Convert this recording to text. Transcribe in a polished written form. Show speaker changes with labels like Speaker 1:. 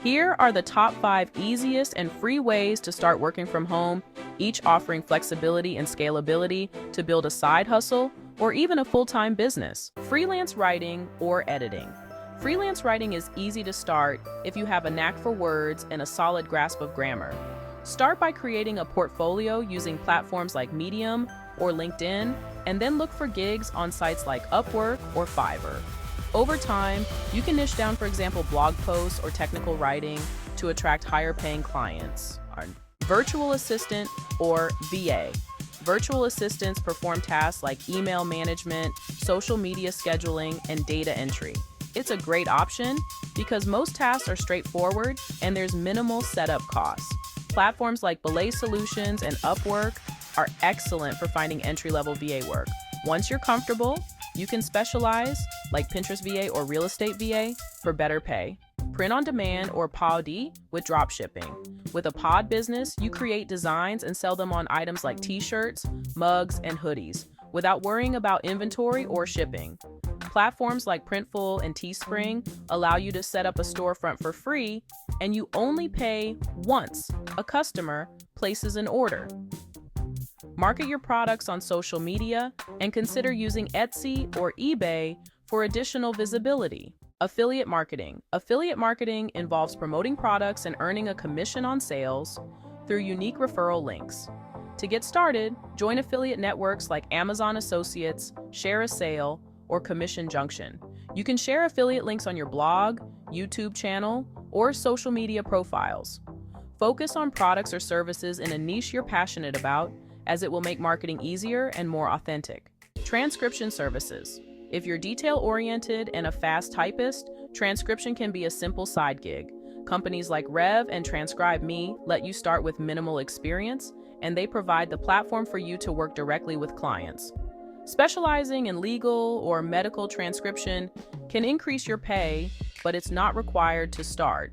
Speaker 1: Here are the top 5 easiest and free ways to start working from home, each offering flexibility and scalability to build a side hustle or even a full-time business. Freelance writing or editing. Freelance writing is easy to start if you have a knack for words and a solid grasp of grammar. Start by creating a portfolio using platforms like Medium or LinkedIn, and then look for gigs on sites like Upwork or Fiverr. Over time, you can niche down, for example, blog posts or technical writing to attract higher paying clients. Virtual assistant or VA. Virtual assistants perform tasks like email management, social media scheduling, and data entry. It's a great option because most tasks are straightforward and there's minimal setup costs. Platforms like Belay Solutions and Upwork are excellent for finding entry-level VA work. Once you're comfortable, you can specialize, like Pinterest VA or Real Estate VA, for better pay. Print on demand or POD with drop shipping. With a pod business, you create designs and sell them on items like t-shirts, mugs, and hoodies, without worrying about inventory or shipping. Platforms like Printful and Teespring allow you to set up a storefront for free, and you only pay once a customer places an order. Market your products on social media and consider using Etsy or eBay for additional visibility. Affiliate marketing. Affiliate marketing involves promoting products and earning a commission on sales through unique referral links. To get started, join affiliate networks like Amazon Associates, Share a Sale, or Commission Junction. You can share affiliate links on your blog, YouTube channel, or social media profiles. Focus on products or services in a niche you're passionate about, as it will make marketing easier and more authentic. Transcription services. If you're detail-oriented and a fast typist, transcription can be a simple side gig. Companies like Rev and TranscribeMe let you start with minimal experience, and they provide the platform for you to work directly with clients. Specializing in legal or medical transcription can increase your pay, but it's not required to start.